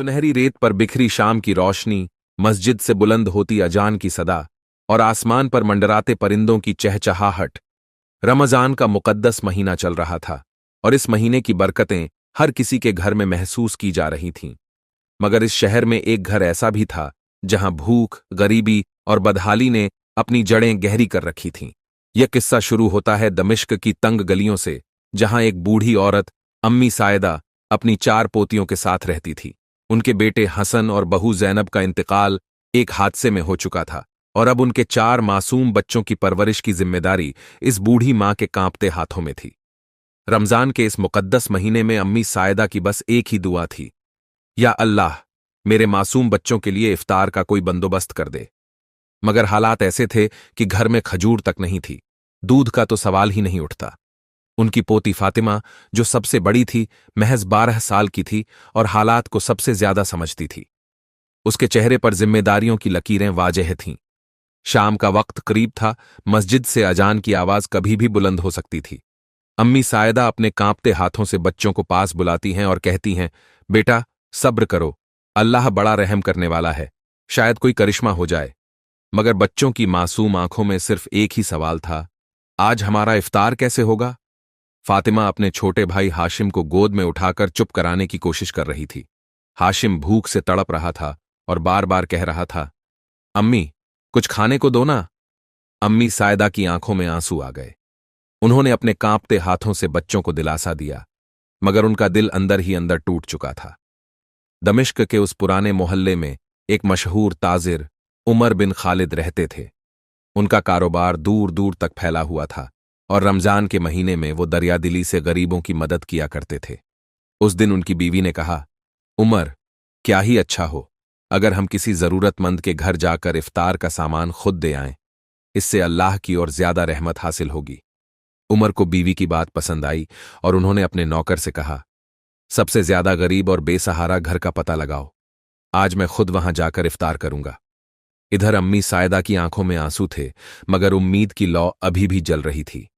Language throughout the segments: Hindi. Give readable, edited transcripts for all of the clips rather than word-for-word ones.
सुनहरी रेत पर बिखरी शाम की रोशनी, मस्जिद से बुलंद होती अजान की सदा और आसमान पर मंडराते परिंदों की चहचहाहट। रमजान का मुकद्दस महीना चल रहा था और इस महीने की बरकतें हर किसी के घर में महसूस की जा रही थीं। मगर इस शहर में एक घर ऐसा भी था जहां भूख, गरीबी और बदहाली ने अपनी जड़ें गहरी कर रखी थीं। यह किस्सा शुरू होता है दमिश्क की तंग गलियों से, जहां एक बूढ़ी औरत अम्मी सायदा अपनी 4 पोतियों के साथ रहती थी। उनके बेटे हसन और बहू जैनब का इंतकाल एक हादसे में हो चुका था और अब उनके 4 मासूम बच्चों की परवरिश की जिम्मेदारी इस बूढ़ी मां के कांपते हाथों में थी। रमजान के इस मुकद्दस महीने में अम्मी सायदा की बस एक ही दुआ थी, या अल्लाह, मेरे मासूम बच्चों के लिए इफ्तार का कोई बंदोबस्त कर दे। मगर हालात ऐसे थे कि घर में खजूर तक नहीं थी, दूध का तो सवाल ही नहीं उठता। उनकी पोती फातिमा, जो सबसे बड़ी थी, महज 12 साल की थी और हालात को सबसे ज्यादा समझती थी। उसके चेहरे पर जिम्मेदारियों की लकीरें वाज़ेह थीं। शाम का वक्त करीब था, मस्जिद से अजान की आवाज कभी भी बुलंद हो सकती थी। अम्मी सायदा अपने कांपते हाथों से बच्चों को पास बुलाती हैं और कहती हैं, बेटा सब्र करो, अल्लाह बड़ा रहम करने वाला है, शायद कोई करिश्मा हो जाए। मगर बच्चों की मासूम आंखों में सिर्फ एक ही सवाल था, आज हमारा इफ्तार कैसे होगा? फातिमा अपने छोटे भाई हाशिम को गोद में उठाकर चुप कराने की कोशिश कर रही थी। हाशिम भूख से तड़प रहा था और बार बार कह रहा था, अम्मी कुछ खाने को दो ना। अम्मी सायदा की आंखों में आंसू आ गए। उन्होंने अपने कांपते हाथों से बच्चों को दिलासा दिया, मगर उनका दिल अंदर ही अंदर टूट चुका था। दमिश्क के उस पुराने मोहल्ले में एक मशहूर ताजिर उमर बिन खालिद रहते थे। उनका कारोबार दूर दूर तक फैला हुआ था और रमजान के महीने में वो दरियादिली से गरीबों की मदद किया करते थे। उस दिन उनकी बीवी ने कहा, उमर, क्या ही अच्छा हो अगर हम किसी जरूरतमंद के घर जाकर इफ्तार का सामान खुद दे आएं, इससे अल्लाह की और ज्यादा रहमत हासिल होगी। उमर को बीवी की बात पसंद आई और उन्होंने अपने नौकर से कहा, सबसे ज्यादा गरीब और बेसहारा घर का पता लगाओ, आज मैं खुद वहां जाकर इफ्तार करूंगा। इधर अम्मी सायदा की आंखों में आंसू थे, मगर उम्मीद की लौ अभी भी जल रही थी।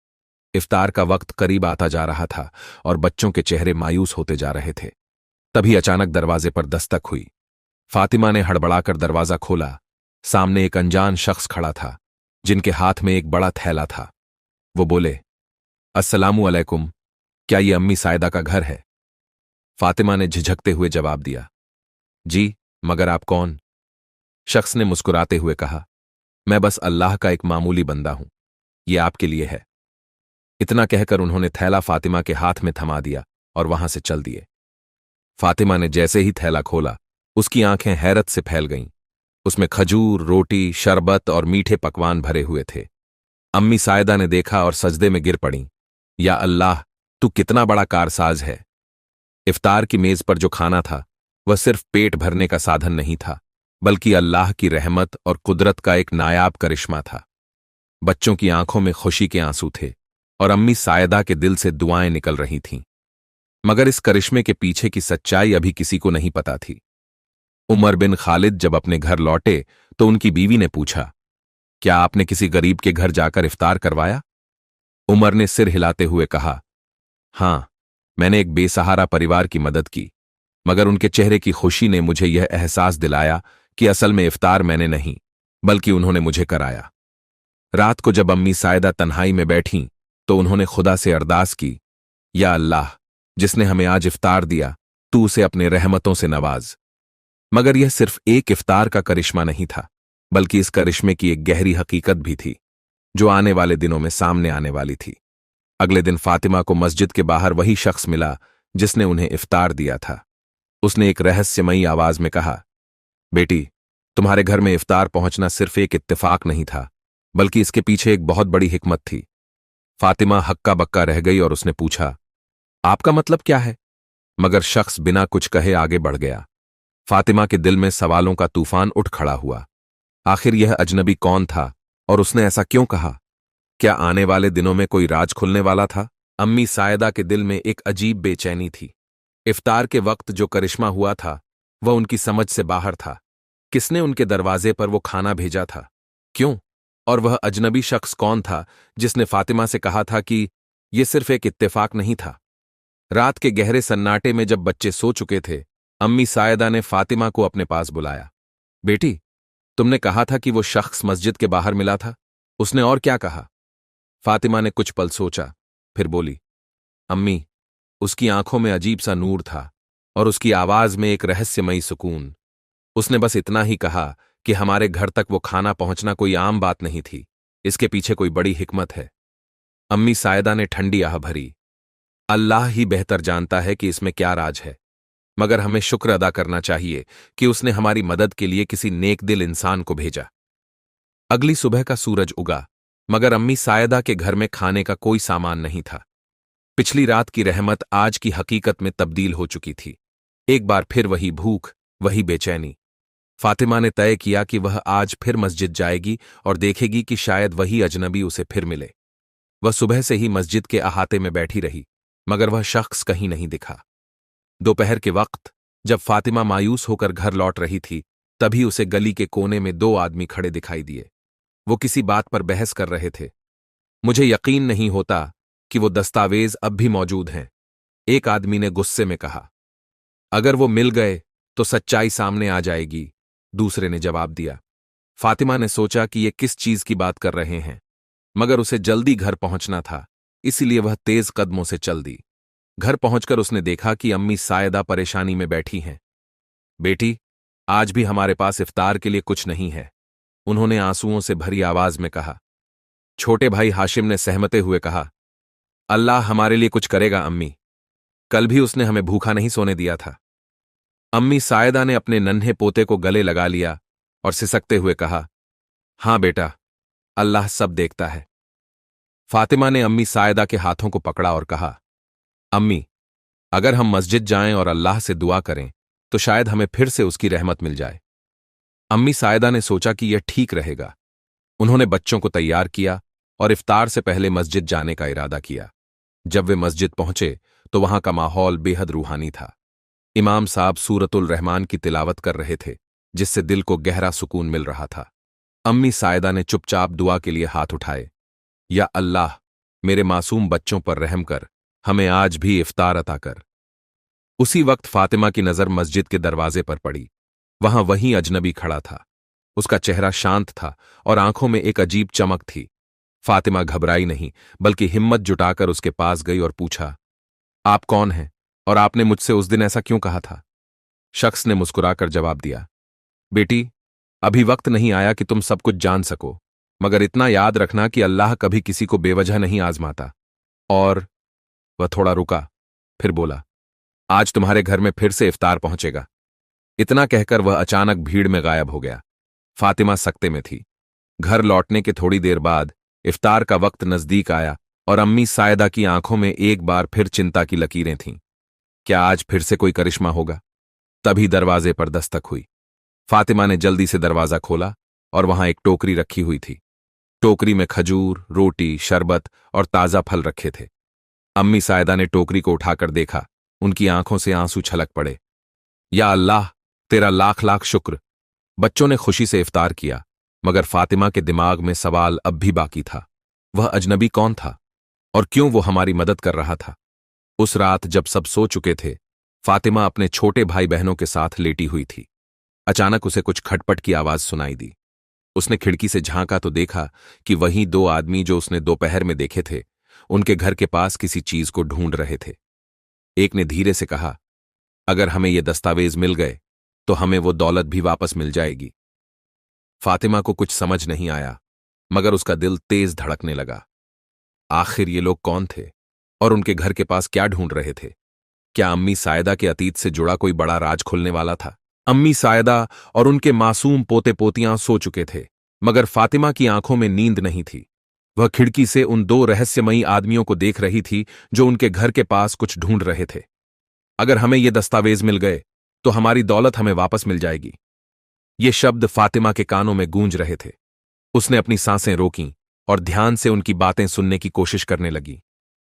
इफ्तार का वक्त करीब आता जा रहा था और बच्चों के चेहरे मायूस होते जा रहे थे। तभी अचानक दरवाजे पर दस्तक हुई। फातिमा ने हड़बड़ाकर दरवाजा खोला। सामने एक अनजान शख्स खड़ा था, जिनके हाथ में एक बड़ा थैला था। वो बोले, अस्सलामु अलैकुम, क्या ये अम्मी सायदा का घर है? फातिमा ने झिझकते हुए जवाब दिया, जी, मगर आप कौन? शख्स ने मुस्कुराते हुए कहा, मैं बस अल्लाह का एक मामूली बंदा हूं, ये आपके लिए है। इतना कहकर उन्होंने थैला फातिमा के हाथ में थमा दिया और वहां से चल दिए। फातिमा ने जैसे ही थैला खोला, उसकी आंखें हैरत से फैल गईं। उसमें खजूर, रोटी, शरबत और मीठे पकवान भरे हुए थे। अम्मी सायदा ने देखा और सजदे में गिर पड़ीं। या अल्लाह, तू कितना बड़ा कारसाज है। इफ्तार की मेज पर जो खाना था, वह सिर्फ पेट भरने का साधन नहीं था, बल्कि अल्लाह की रहमत और कुदरत का एक नायाब करिश्मा था। बच्चों की आंखों में खुशी के आंसू थे और अम्मी सायदा के दिल से दुआएं निकल रही थीं। मगर इस करिश्मे के पीछे की सच्चाई अभी किसी को नहीं पता थी। उमर बिन खालिद जब अपने घर लौटे तो उनकी बीवी ने पूछा, क्या आपने किसी गरीब के घर जाकर इफ्तार करवाया? उमर ने सिर हिलाते हुए कहा, हां, मैंने एक बेसहारा परिवार की मदद की, मगर उनके चेहरे की खुशी ने मुझे यह एहसास दिलाया कि असल में इफ्तार मैंने नहीं, बल्कि उन्होंने मुझे कराया। रात को जब अम्मी सायदा तन्हाई में बैठीं तो उन्होंने खुदा से अरदास की, या अल्लाह, जिसने हमें आज इफ्तार दिया, तू उसे अपने रहमतों से नवाज। मगर यह सिर्फ एक इफ्तार का करिश्मा नहीं था, बल्कि इस करिश्मे की एक गहरी हकीकत भी थी, जो आने वाले दिनों में सामने आने वाली थी। अगले दिन फातिमा को मस्जिद के बाहर वही शख्स मिला जिसने उन्हें इफ्तार दिया था। उसने एक रहस्यमयी आवाज में कहा, बेटी, तुम्हारे घर में इफ्तार पहुंचना सिर्फ एक इत्तेफाक नहीं था, बल्कि इसके पीछे एक बहुत बड़ी हिकमत थी। फातिमा हक्का बक्का रह गई और उसने पूछा, आपका मतलब क्या है? मगर शख्स बिना कुछ कहे आगे बढ़ गया। फातिमा के दिल में सवालों का तूफान उठ खड़ा हुआ। आखिर यह अजनबी कौन था और उसने ऐसा क्यों कहा? क्या आने वाले दिनों में कोई राज खुलने वाला था? अम्मी सायदा के दिल में एक अजीब बेचैनी थी। इफ्तार के वक्त जो करिश्मा हुआ था, वह उनकी समझ से बाहर था। किसने उनके दरवाजे पर वो खाना भेजा था? क्यों? और वह अजनबी शख्स कौन था जिसने फातिमा से कहा था कि यह सिर्फ एक इत्तेफाक नहीं था? रात के गहरे सन्नाटे में जब बच्चे सो चुके थे, अम्मी सायदा ने फातिमा को अपने पास बुलाया। बेटी, तुमने कहा था कि वो शख्स मस्जिद के बाहर मिला था, उसने और क्या कहा? फातिमा ने कुछ पल सोचा, फिर बोली, अम्मी, उसकी आंखों में अजीब सा नूर था और उसकी आवाज में एक रहस्यमयी सुकून। उसने बस इतना ही कहा कि हमारे घर तक वो खाना पहुंचना कोई आम बात नहीं थी, इसके पीछे कोई बड़ी हिकमत है। अम्मी सायदा ने ठंडी आह भरी। अल्लाह ही बेहतर जानता है कि इसमें क्या राज है, मगर हमें शुक्र अदा करना चाहिए कि उसने हमारी मदद के लिए किसी नेक दिल इंसान को भेजा। अगली सुबह का सूरज उगा, मगर अम्मी सायदा के घर में खाने का कोई सामान नहीं था। पिछली रात की रहमत आज की हकीकत में तब्दील हो चुकी थी। एक बार फिर वही भूख, वही बेचैनी। फातिमा ने तय किया कि वह आज फिर मस्जिद जाएगी और देखेगी कि शायद वही अजनबी उसे फिर मिले। वह सुबह से ही मस्जिद के अहाते में बैठी रही, मगर वह शख्स कहीं नहीं दिखा। दोपहर के वक्त जब फातिमा मायूस होकर घर लौट रही थी, तभी उसे गली के कोने में दो आदमी खड़े दिखाई दिए। वो किसी बात पर बहस कर रहे थे। मुझे यकीन नहीं होता कि वो दस्तावेज अब भी मौजूद हैं, एक आदमी ने गुस्से में कहा। अगर वो मिल गए तो सच्चाई सामने आ जाएगी, दूसरे ने जवाब दिया। फातिमा ने सोचा कि ये किस चीज की बात कर रहे हैं, मगर उसे जल्दी घर पहुंचना था, इसीलिए वह तेज कदमों से चल दी। घर पहुंचकर उसने देखा कि अम्मी सायदा परेशानी में बैठी हैं। बेटी, आज भी हमारे पास इफ्तार के लिए कुछ नहीं है, उन्होंने आंसुओं से भरी आवाज में कहा। छोटे भाई हाशिम ने सहमते हुए कहा, अल्लाह हमारे लिए कुछ करेगा अम्मी, कल भी उसने हमें भूखा नहीं सोने दिया था। अम्मी सायदा ने अपने नन्हे पोते को गले लगा लिया और सिसकते हुए कहा, हां बेटा, अल्लाह सब देखता है। फातिमा ने अम्मी सायदा के हाथों को पकड़ा और कहा, अम्मी, अगर हम मस्जिद जाएं और अल्लाह से दुआ करें तो शायद हमें फिर से उसकी रहमत मिल जाए। अम्मी सायदा ने सोचा कि यह ठीक रहेगा। उन्होंने बच्चों को तैयार किया और इफ्तार से पहले मस्जिद जाने का इरादा किया। जब वे मस्जिद पहुंचे तो वहां का माहौल बेहद रूहानी था। इमाम साहब सूरतुल रहमान की तिलावत कर रहे थे, जिससे दिल को गहरा सुकून मिल रहा था। अम्मी सायदा ने चुपचाप दुआ के लिए हाथ उठाए। या अल्लाह, मेरे मासूम बच्चों पर रहम कर, हमें आज भी इफ्तार अता कर। उसी वक्त फातिमा की नजर मस्जिद के दरवाजे पर पड़ी। वहां वही अजनबी खड़ा था। उसका चेहरा शांत था और आंखों में एक अजीब चमक थी। फातिमा घबराई नहीं, बल्कि हिम्मत जुटाकर उसके पास गई और पूछा, आप कौन हैं और आपने मुझसे उस दिन ऐसा क्यों कहा था? शख्स ने मुस्कुराकर जवाब दिया, बेटी, अभी वक्त नहीं आया कि तुम सब कुछ जान सको, मगर इतना याद रखना कि अल्लाह कभी किसी को बेवजह नहीं आजमाता। और वह थोड़ा रुका, फिर बोला, आज तुम्हारे घर में फिर से इफ्तार पहुंचेगा। इतना कहकर वह अचानक भीड़ में गायब हो गया। फातिमा सकते में थी। घर लौटने के थोड़ी देर बाद इफ्तार का वक्त नजदीक आया और अम्मी सायदा की आंखों में एक बार फिर चिंता की लकीरें थीं। क्या आज फिर से कोई करिश्मा होगा? तभी दरवाजे पर दस्तक हुई। फातिमा ने जल्दी से दरवाजा खोला और वहां एक टोकरी रखी हुई थी। टोकरी में खजूर, रोटी, शरबत और ताजा फल रखे थे। अम्मी सायदा ने टोकरी को उठाकर देखा। उनकी आंखों से आंसू छलक पड़े। या अल्लाह, तेरा लाख लाख शुक्र। बच्चों ने खुशी से इफ्तार किया, मगर फातिमा के दिमाग में सवाल अब भी बाकी था। वह अजनबी कौन था और क्यों वो हमारी मदद कर रहा था? उस रात जब सब सो चुके थे, फातिमा अपने छोटे भाई बहनों के साथ लेटी हुई थी। अचानक उसे कुछ खटपट की आवाज सुनाई दी। उसने खिड़की से झांका तो देखा कि वही दो आदमी जो उसने दोपहर में देखे थे, उनके घर के पास किसी चीज को ढूंढ रहे थे। एक ने धीरे से कहा, अगर हमें ये दस्तावेज मिल गए तो हमें वो दौलत भी वापस मिल जाएगी। फातिमा को कुछ समझ नहीं आया, मगर उसका दिल तेज धड़कने लगा। आखिर ये लोग कौन थे और उनके घर के पास क्या ढूंढ रहे थे? क्या अम्मी सायदा के अतीत से जुड़ा कोई बड़ा राज खुलने वाला था? अम्मी सायदा और उनके मासूम पोते पोतियां सो चुके थे, मगर फातिमा की आंखों में नींद नहीं थी। वह खिड़की से उन दो रहस्यमयी आदमियों को देख रही थी जो उनके घर के पास कुछ ढूंढ रहे थे। अगर हमें ये दस्तावेज मिल गए तो हमारी दौलत हमें वापस मिल जाएगी। ये शब्द फातिमा के कानों में गूंज रहे थे। उसने अपनी सांसें रोकीं और ध्यान से उनकी बातें सुनने की कोशिश करने लगी।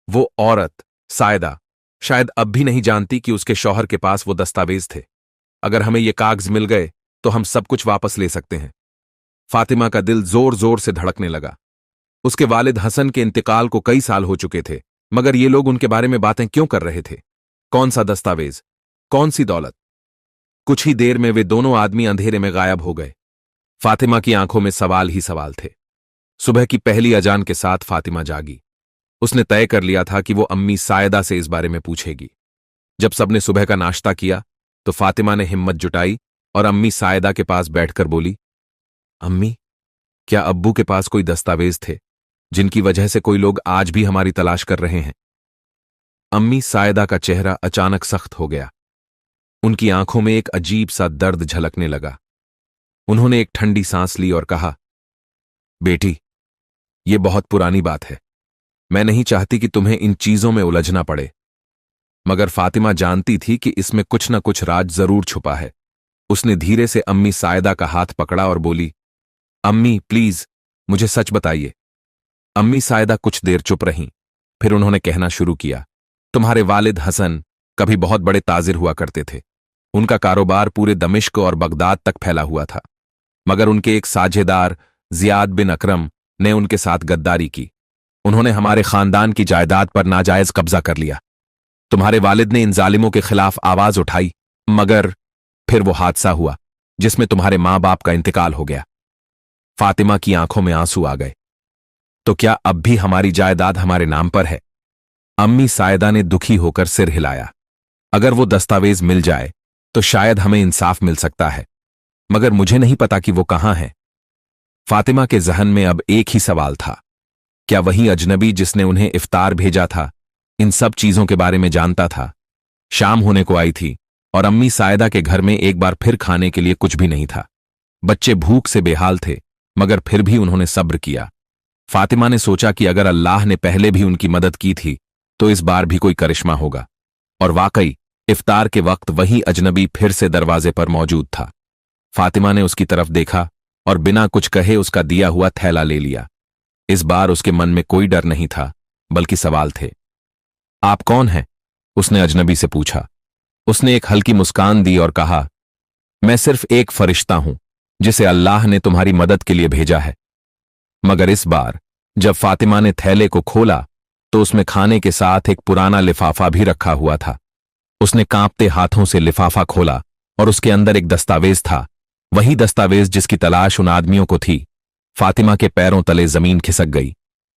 वो औरत, सायदा, शायद अब भी नहीं जानती कि उसके शौहर के पास वो दस्तावेज थे। अगर हमें ये कागज मिल गए तो हम सब कुछ वापस ले सकते हैं। फातिमा का दिल जोर जोर से धड़कने लगा। उसके वालिद हसन के इंतकाल को कई साल हो चुके थे, मगर ये लोग उनके बारे में बातें क्यों कर रहे थे? कौन सा दस्तावेज? कौन सी दौलत? कुछ ही देर में वे दोनों आदमी अंधेरे में गायब हो गए। फातिमा की आंखों में सवाल ही सवाल थे। सुबह की पहली अजान के साथ फातिमा जागी। उसने तय कर लिया था कि वो अम्मी सायदा से इस बारे में पूछेगी। जब सबने सुबह का नाश्ता किया तो फातिमा ने हिम्मत जुटाई और अम्मी सायदा के पास बैठकर बोली, अम्मी, क्या अब्बू के पास कोई दस्तावेज थे जिनकी वजह से कोई लोग आज भी हमारी तलाश कर रहे हैं? अम्मी सायदा का चेहरा अचानक सख्त हो गया। उनकी आंखों में एक अजीब सा दर्द झलकने लगा। उन्होंने एक ठंडी सांस ली और कहा, बेटी, ये बहुत पुरानी बात है। मैं नहीं चाहती कि तुम्हें इन चीजों में उलझना पड़े। मगर फातिमा जानती थी कि इसमें कुछ न कुछ राज जरूर छुपा है। उसने धीरे से अम्मी सायदा का हाथ पकड़ा और बोली, अम्मी प्लीज मुझे सच बताइए। अम्मी सायदा कुछ देर चुप रहीं, फिर उन्होंने कहना शुरू किया, तुम्हारे वालिद हसन कभी बहुत बड़े ताजिर हुआ करते थे। उनका कारोबार पूरे दमिश्क और बगदाद तक फैला हुआ था। मगर उनके एक साझेदार जियाद बिन अकरम ने उनके साथ गद्दारी की। उन्होंने हमारे खानदान की जायदाद पर नाजायज कब्जा कर लिया। तुम्हारे वालिद ने इन जालिमों के खिलाफ आवाज उठाई, मगर फिर वो हादसा हुआ जिसमें तुम्हारे मां बाप का इंतकाल हो गया। फातिमा की आंखों में आंसू आ गए। तो क्या अब भी हमारी जायदाद हमारे नाम पर है? अम्मी सायदा ने दुखी होकर सिर हिलाया। अगर वो दस्तावेज मिल जाए तो शायद हमें इंसाफ मिल सकता है, मगर मुझे नहीं पता कि वो कहां है। फातिमा के जहन में अब एक ही सवाल था, क्या वही अजनबी जिसने उन्हें इफ्तार भेजा था इन सब चीजों के बारे में जानता था? शाम होने को आई थी और अम्मी सायदा के घर में एक बार फिर खाने के लिए कुछ भी नहीं था। बच्चे भूख से बेहाल थे, मगर फिर भी उन्होंने सब्र किया। फातिमा ने सोचा कि अगर अल्लाह ने पहले भी उनकी मदद की थी तो इस बार भी कोई करिश्मा होगा। और वाकई इफ्तार के वक्त वही अजनबी फिर से दरवाजे पर मौजूद था। फातिमा ने उसकी तरफ देखा और बिना कुछ कहे उसका दिया हुआ थैला ले लिया। इस बार उसके मन में कोई डर नहीं था, बल्कि सवाल थे। आप कौन हैं? उसने अजनबी से पूछा। उसने एक हल्की मुस्कान दी और कहा, मैं सिर्फ एक फरिश्ता हूं जिसे अल्लाह ने तुम्हारी मदद के लिए भेजा है। मगर इस बार जब फातिमा ने थैले को खोला तो उसमें खाने के साथ एक पुराना लिफाफा भी रखा हुआ था। उसने कांपते हाथों से लिफाफा खोला और उसके अंदर एक दस्तावेज था, वही दस्तावेज जिसकी तलाश उन आदमियों को थी। फातिमा के पैरों तले जमीन खिसक गई।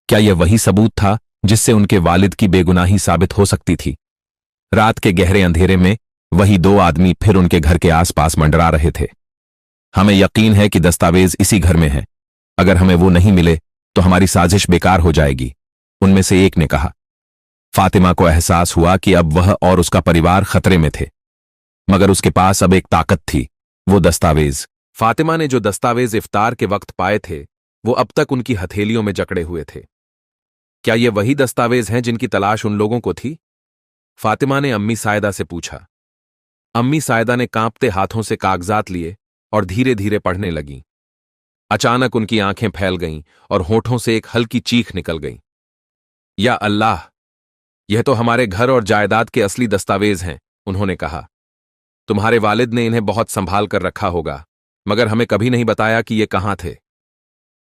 क्या यह वही सबूत था जिससे उनके वालिद की बेगुनाही साबित हो सकती थी? रात के गहरे अंधेरे में वही दो आदमी फिर उनके घर के आसपास मंडरा रहे थे। हमें यकीन है कि दस्तावेज इसी घर में है। अगर हमें वो नहीं मिले तो हमारी साजिश बेकार हो जाएगी, उनमें से एक ने कहा। फातिमा को एहसास हुआ कि अब वह और उसका परिवार खतरे में थे, मगर उसके पास अब एक ताकत थी, वो दस्तावेज। फातिमा ने जो दस्तावेज इफ्तार के वक्त पाए थे वो अब तक उनकी हथेलियों में जकड़े हुए थे। क्या ये वही दस्तावेज हैं जिनकी तलाश उन लोगों को थी? फातिमा ने अम्मी सायदा से पूछा। अम्मी सायदा ने कांपते हाथों से कागजात लिए और धीरे धीरे पढ़ने लगीं। अचानक उनकी आंखें फैल गईं और होठों से एक हल्की चीख निकल गई। या अल्लाह, यह तो हमारे घर और जायदाद के असली दस्तावेज हैं, उन्होंने कहा। तुम्हारे वालिद ने इन्हें बहुत संभाल कर रखा होगा, मगर हमें कभी नहीं बताया कि ये कहां थे।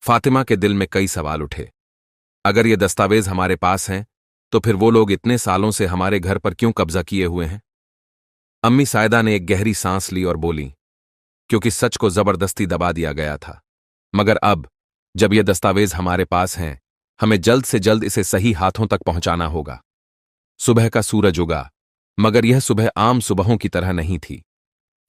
फातिमा के दिल में कई सवाल उठे। अगर ये दस्तावेज हमारे पास हैं तो फिर वो लोग इतने सालों से हमारे घर पर क्यों कब्जा किए हुए हैं? अम्मी सायदा ने एक गहरी सांस ली और बोली, क्योंकि सच को जबरदस्ती दबा दिया गया था। मगर अब जब ये दस्तावेज हमारे पास हैं, हमें जल्द से जल्द इसे सही हाथों तक पहुंचाना होगा। सुबह का सूरज उगा, मगर यह सुबह आम सुबहों की तरह नहीं थी।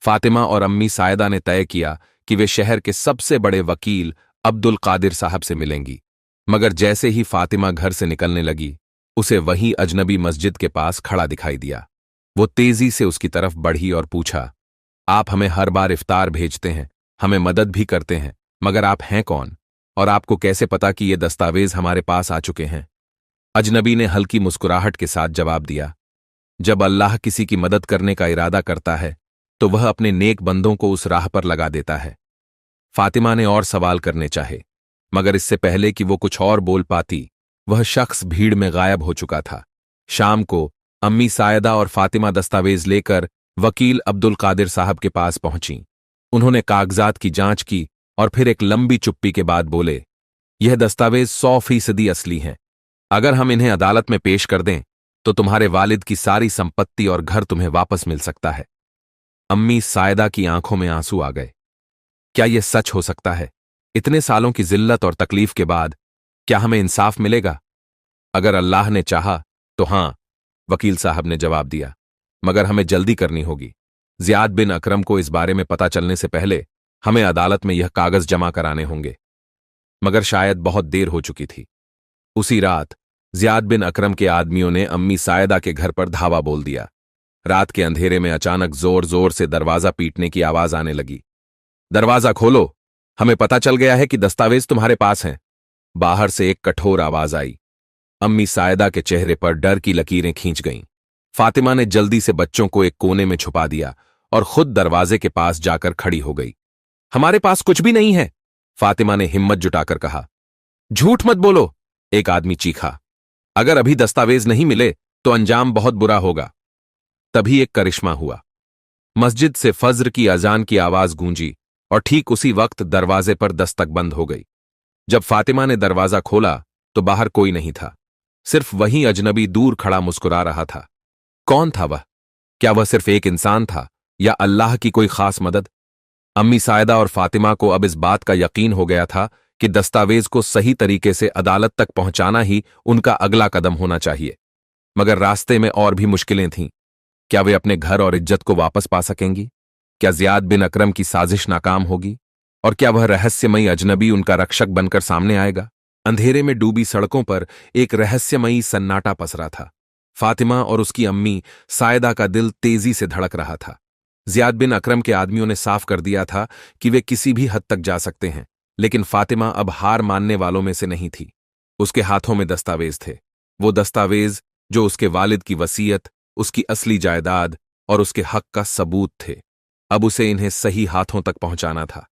फातिमा और अम्मी सायदा ने तय किया कि वे शहर के सबसे बड़े वकील अब्दुल कादिर साहब से मिलेंगी। मगर जैसे ही फातिमा घर से निकलने लगी, उसे वही अजनबी मस्जिद के पास खड़ा दिखाई दिया। वो तेजी से उसकी तरफ बढ़ी और पूछा, आप हमें हर बार इफ्तार भेजते हैं, हमें मदद भी करते हैं, मगर आप हैं कौन और आपको कैसे पता कि ये दस्तावेज हमारे पास आ चुके हैं? अजनबी ने हल्की मुस्कुराहट के साथ जवाब दिया, जब अल्लाह किसी की मदद करने का इरादा करता है तो वह अपने नेक बंदों को उस राह पर लगा देता है। फातिमा ने और सवाल करने चाहे, मगर इससे पहले कि वो कुछ और बोल पाती, वह शख्स भीड़ में गायब हो चुका था। शाम को अम्मी सायदा और फातिमा दस्तावेज लेकर वकील अब्दुल कादिर साहब के पास पहुंची। उन्होंने कागजात की जांच की और फिर एक लंबी चुप्पी के बाद बोले, यह दस्तावेज 100% असली हैं। अगर हम इन्हें अदालत में पेश कर दें तो तुम्हारे वालिद की सारी संपत्ति और घर तुम्हें वापस मिल सकता है। अम्मी सायदा की आंखों में आंसू आ गए। क्या यह सच हो सकता है? इतने सालों की जिल्लत और तकलीफ के बाद क्या हमें इंसाफ मिलेगा? अगर अल्लाह ने चाहा तो हां, वकील साहब ने जवाब दिया, मगर हमें जल्दी करनी होगी। ज़ियाद बिन अकरम को इस बारे में पता चलने से पहले हमें अदालत में यह कागज जमा कराने होंगे। मगर शायद बहुत देर हो चुकी थी। उसी रात ज़ियाद बिन अकरम के आदमियों ने अम्मी सायदा के घर पर धावा बोल दिया। रात के अंधेरे में अचानक जोर जोर से दरवाजा पीटने की आवाज आने लगी। दरवाजा खोलो, हमें पता चल गया है कि दस्तावेज तुम्हारे पास हैं। बाहर से एक कठोर आवाज आई। अम्मी सायदा के चेहरे पर डर की लकीरें खींच गईं। फातिमा ने जल्दी से बच्चों को एक कोने में छुपा दिया और खुद दरवाजे के पास जाकर खड़ी हो गई। हमारे पास कुछ भी नहीं है, फातिमा ने हिम्मत जुटाकर कहा। झूठ मत बोलो, एक आदमी चीखा। अगर अभी दस्तावेज नहीं मिले तो अंजाम बहुत बुरा होगा। तभी एक करिश्मा हुआ। मस्जिद से फज्र की अजान की आवाज गूंजी और ठीक उसी वक्त दरवाजे पर दस्तक बंद हो गई। जब फातिमा ने दरवाजा खोला तो बाहर कोई नहीं था, सिर्फ वही अजनबी दूर खड़ा मुस्कुरा रहा था। कौन था वह? क्या वह सिर्फ एक इंसान था या अल्लाह की कोई खास मदद? अम्मी सायदा और फातिमा को अब इस बात का यकीन हो गया था कि दस्तावेज को सही तरीके से अदालत तक पहुंचाना ही उनका अगला कदम होना चाहिए। मगर रास्ते में और भी मुश्किलें थीं। क्या वे अपने घर और इज्जत को वापस पा सकेंगी? क्या ज़ियाद बिन अकरम की साजिश नाकाम होगी? और क्या वह रहस्यमयी अजनबी उनका रक्षक बनकर सामने आएगा? अंधेरे में डूबी सड़कों पर एक रहस्यमयी सन्नाटा पसरा था। फातिमा और उसकी अम्मी सायदा का दिल तेजी से धड़क रहा था। ज़ियाद बिन अकरम के आदमियों ने साफ कर दिया था कि वे किसी भी हद तक जा सकते हैं, लेकिन फातिमा अब हार मानने वालों में से नहीं थी। उसके हाथों में दस्तावेज थे, वो दस्तावेज जो उसके वालिद की वसीयत, उसकी असली जायदाद और उसके हक का सबूत थे। अब उसे इन्हें सही हाथों तक पहुंचाना था।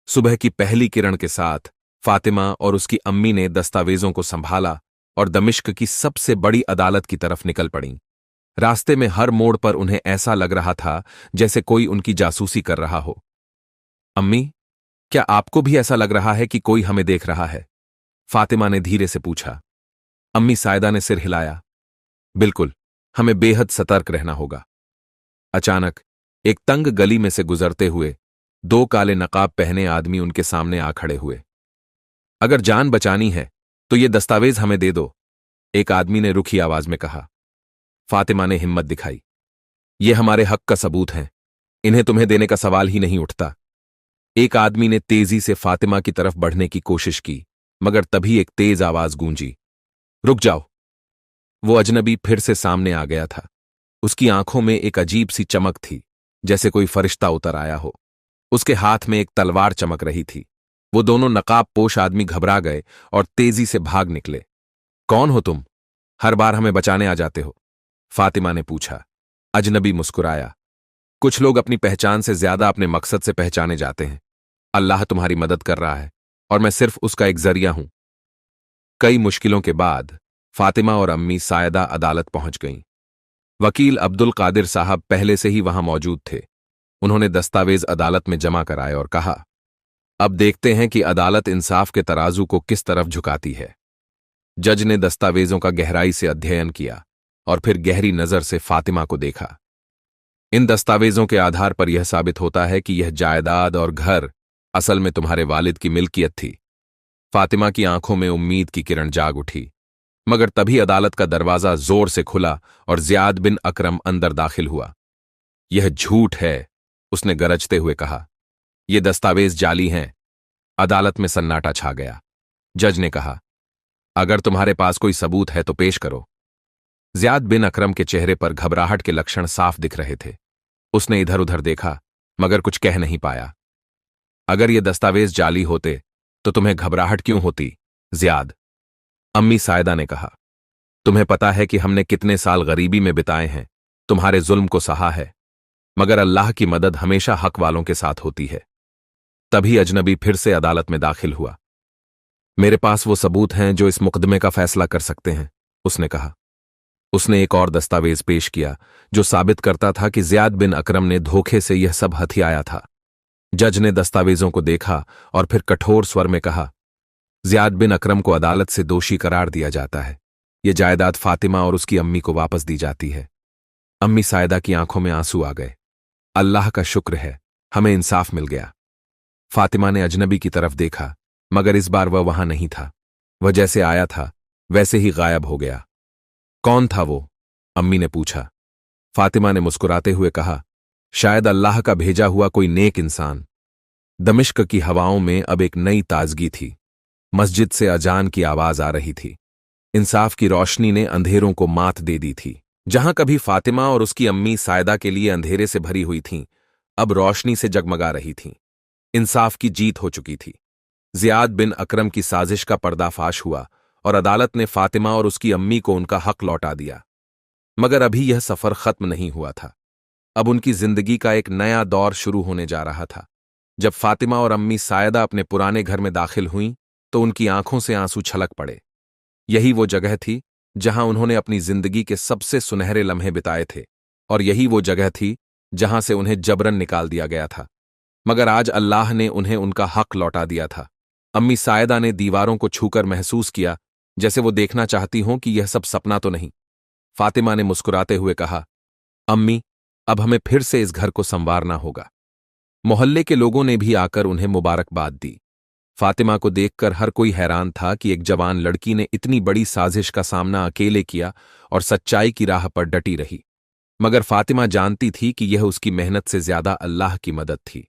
सुबह की पहली किरण के साथ फातिमा और उसकी अम्मी ने दस्तावेजों को संभाला और दमिश्क की सबसे बड़ी अदालत की तरफ निकल पड़ीं। रास्ते में हर मोड़ पर उन्हें ऐसा लग रहा था जैसे कोई उनकी जासूसी कर रहा हो। अम्मी, क्या आपको भी ऐसा लग रहा है कि कोई हमें देख रहा है? फातिमा ने धीरे से पूछा। अम्मी सायदा ने सिर हिलाया। बिल्कुल, हमें बेहद सतर्क रहना होगा। अचानक एक तंग गली में से गुजरते हुए दो काले नकाब पहने आदमी उनके सामने आ खड़े हुए। अगर जान बचानी है तो ये दस्तावेज हमें दे दो, एक आदमी ने रुखी आवाज में कहा। फातिमा ने हिम्मत दिखाई। ये हमारे हक का सबूत हैं, इन्हें तुम्हें देने का सवाल ही नहीं उठता। एक आदमी ने तेजी से फातिमा की तरफ बढ़ने की कोशिश की, मगर तभी एक तेज आवाज गूंजी। रुक जाओ। वो अजनबी फिर से सामने आ गया था। उसकी आंखों में एक अजीब सी चमक थी, जैसे कोई फरिश्ता उतर आया हो। उसके हाथ में एक तलवार चमक रही थी। वो दोनों नकाब पोश आदमी घबरा गए और तेजी से भाग निकले। कौन हो तुम? हर बार हमें बचाने आ जाते हो, फातिमा ने पूछा। अजनबी मुस्कुराया। कुछ लोग अपनी पहचान से ज्यादा अपने मकसद से पहचाने जाते हैं। अल्लाह तुम्हारी मदद कर रहा है और मैं सिर्फ उसका एक जरिया हूं। कई मुश्किलों के बाद फातिमा और अम्मी सायदा अदालत पहुंच गईं। वकील अब्दुल कादिर साहब पहले से ही वहां मौजूद थे। उन्होंने दस्तावेज अदालत में जमा कराए और कहा, अब देखते हैं कि अदालत इंसाफ के तराजू को किस तरफ झुकाती है। जज ने दस्तावेजों का गहराई से अध्ययन किया और फिर गहरी नजर से फातिमा को देखा। इन दस्तावेजों के आधार पर यह साबित होता है कि यह जायदाद और घर असल में तुम्हारे वालिद की मिल्कियत थी। फातिमा की आंखों में उम्मीद की किरण जाग उठी, मगर तभी अदालत का दरवाजा जोर से खुला और ज़ियाद बिन अकरम अंदर दाखिल हुआ। यह झूठ है, उसने गरजते हुए कहा। ये दस्तावेज जाली हैं। अदालत में सन्नाटा छा गया। जज ने कहा, अगर तुम्हारे पास कोई सबूत है तो पेश करो। ज़ियाद बिन अकरम के चेहरे पर घबराहट के लक्षण साफ दिख रहे थे। उसने इधर उधर देखा, मगर कुछ कह नहीं पाया। अगर ये दस्तावेज जाली होते तो तुम्हें घबराहट क्यों होती, ज़ियाद? अम्मी सायदा ने कहा, तुम्हें पता है कि हमने कितने साल गरीबी में बिताए हैं, तुम्हारे जुल्म को सहा है, मगर अल्लाह की मदद हमेशा हक वालों के साथ होती है। तभी अजनबी फिर से अदालत में दाखिल हुआ। मेरे पास वो सबूत हैं जो इस मुकदमे का फैसला कर सकते हैं, उसने कहा। उसने एक और दस्तावेज पेश किया जो साबित करता था कि ज़ियाद बिन अकरम ने धोखे से यह सब हथियाया था। जज ने दस्तावेजों को देखा और फिर कठोर स्वर में कहा, ज़ियाद बिन अकरम को अदालत से दोषी करार दिया जाता है। यह जायदाद फातिमा और उसकी अम्मी को वापस दी जाती है। अम्मी सायदा की आंखों में आंसू आ गए। अल्लाह का शुक्र है, हमें इंसाफ मिल गया। फातिमा ने अजनबी की तरफ देखा, मगर इस बार वह वहां नहीं था। वह जैसे आया था वैसे ही गायब हो गया। कौन था वो? अम्मी ने पूछा। फातिमा ने मुस्कुराते हुए कहा, शायद अल्लाह का भेजा हुआ कोई नेक इंसान। दमिश्क की हवाओं में अब एक नई ताजगी थी। मस्जिद से अजान की आवाज आ रही थी। इंसाफ की रोशनी ने अंधेरों को मात दे दी थी। जहां कभी फातिमा और उसकी अम्मी सायदा के लिए अंधेरे से भरी हुई थीं, अब रोशनी से जगमगा रही थीं। इंसाफ की जीत हो चुकी थी। जियाद बिन अकरम की साजिश का पर्दाफाश हुआ और अदालत ने फातिमा और उसकी अम्मी को उनका हक लौटा दिया। मगर अभी यह सफर खत्म नहीं हुआ था। अब उनकी जिंदगी का एक नया दौर शुरू होने जा रहा था। जब फातिमा और अम्मी सायदा अपने पुराने घर में दाखिल हुईं, तो उनकी आंखों से आंसू छलक पड़े। यही वो जगह थी जहां उन्होंने अपनी जिंदगी के सबसे सुनहरे लम्हे बिताए थे, और यही वो जगह थी जहां से उन्हें जबरन निकाल दिया गया था। मगर आज अल्लाह ने उन्हें उनका हक लौटा दिया था। अम्मी सायदा ने दीवारों को छूकर महसूस किया, जैसे वो देखना चाहती हों कि यह सब सपना तो नहीं। फातिमा ने मुस्कुराते हुए कहा, अम्मी, अब हमें फिर से इस घर को संवारना होगा। मोहल्ले के लोगों ने भी आकर उन्हें मुबारकबाद दी। फातिमा को देखकर हर कोई हैरान था कि एक जवान लड़की ने इतनी बड़ी साजिश का सामना अकेले किया और सच्चाई की राह पर डटी रही। मगर फातिमा जानती थी कि यह उसकी मेहनत से ज्यादा अल्लाह की मदद थी।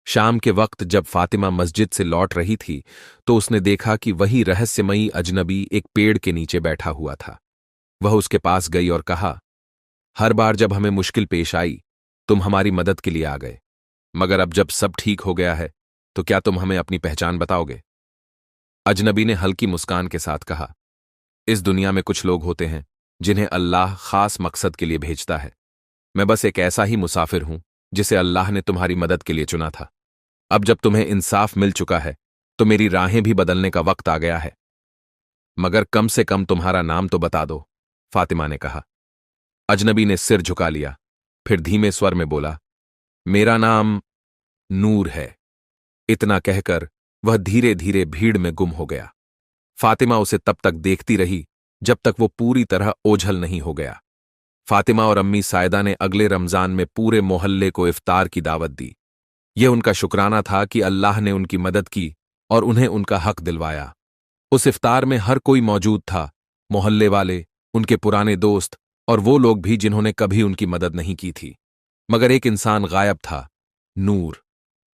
शाम के वक्त जब फातिमा मस्जिद से लौट रही थी, तो उसने देखा कि वही रहस्यमयी अजनबी एक पेड़ के नीचे बैठा हुआ था। वह उसके पास गई और कहा, हर बार जब हमें मुश्किल पेश आई, तुम हमारी मदद के लिए आ गए, मगर अब जब सब ठीक हो गया है, तो क्या तुम हमें अपनी पहचान बताओगे? अजनबी ने हल्की मुस्कान के साथ कहा, इस दुनिया में कुछ लोग होते हैं जिन्हें अल्लाह खास मकसद के लिए भेजता है। मैं बस एक ऐसा ही मुसाफिर हूं जिसे अल्लाह ने तुम्हारी मदद के लिए चुना था। अब जब तुम्हें इंसाफ मिल चुका है, तो मेरी राहें भी बदलने का वक्त आ गया है। मगर कम से कम तुम्हारा नाम तो बता दो, फातिमा ने कहा। अजनबी ने सिर झुका लिया, फिर धीमे स्वर में बोला, मेरा नाम नूर है। इतना कहकर वह धीरे धीरे भीड़ में गुम हो गया। फातिमा उसे तब तक देखती रही जब तक वो पूरी तरह ओझल नहीं हो गया। फातिमा और अम्मी सायदा ने अगले रमजान में पूरे मोहल्ले को इफ्तार की दावत दी। यह उनका शुक्राना था कि अल्लाह ने उनकी मदद की और उन्हें उनका हक दिलवाया। उस इफ्तार में हर कोई मौजूद था, मोहल्ले वाले, उनके पुराने दोस्त और वो लोग भी जिन्होंने कभी उनकी मदद नहीं की थी। मगर एक इंसान गायब था, नूर।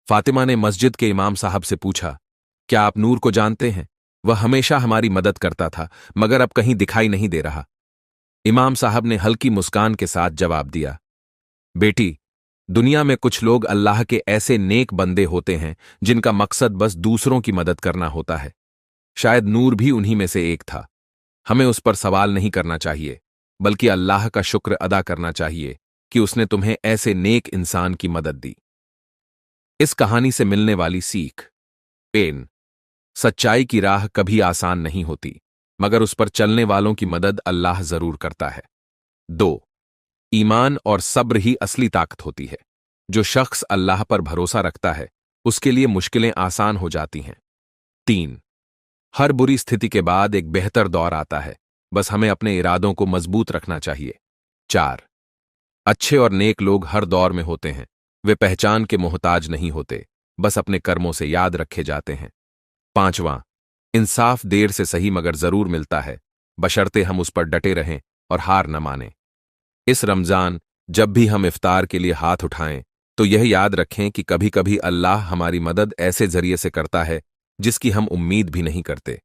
फातिमा ने मस्जिद के इमाम साहब से पूछा, क्या आप नूर को जानते हैं? वह हमेशा हमारी मदद करता था, मगर अब कहीं दिखाई नहीं दे रहा। इमाम साहब ने हल्की मुस्कान के साथ जवाब दिया, बेटी, दुनिया में कुछ लोग अल्लाह के ऐसे नेक बंदे होते हैं जिनका मकसद बस दूसरों की मदद करना होता है। शायद नूर भी उन्हीं में से एक था। हमें उस पर सवाल नहीं करना चाहिए, बल्कि अल्लाह का शुक्र अदा करना चाहिए कि उसने तुम्हें ऐसे नेक इंसान की मदद दी। इस कहानी से मिलने वाली सीख, पेन, सच्चाई की राह कभी आसान नहीं होती, मगर उस पर चलने वालों की मदद अल्लाह जरूर करता है। 2. ईमान और सब्र ही असली ताकत होती है। जो शख्स अल्लाह पर भरोसा रखता है, उसके लिए मुश्किलें आसान हो जाती हैं। 3. हर बुरी स्थिति के बाद एक बेहतर दौर आता है, बस हमें अपने इरादों को मजबूत रखना चाहिए। 4. अच्छे और नेक लोग हर दौर में होते हैं। वे पहचान के मोहताज नहीं होते, बस अपने कर्मों से याद रखे जाते हैं। 5वां, इंसाफ देर से सही मगर जरूर मिलता है, बशर्ते हम उस पर डटे रहें और हार न मानें। इस रमजान जब भी हम इफ्तार के लिए हाथ उठाएं, तो यह याद रखें कि कभी कभी अल्लाह हमारी मदद ऐसे जरिए से करता है जिसकी हम उम्मीद भी नहीं करते।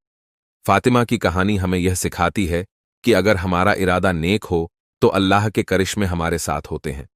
फातिमा की कहानी हमें यह सिखाती है कि अगर हमारा इरादा नेक हो, तो अल्लाह के करिश्मे हमारे साथ होते हैं।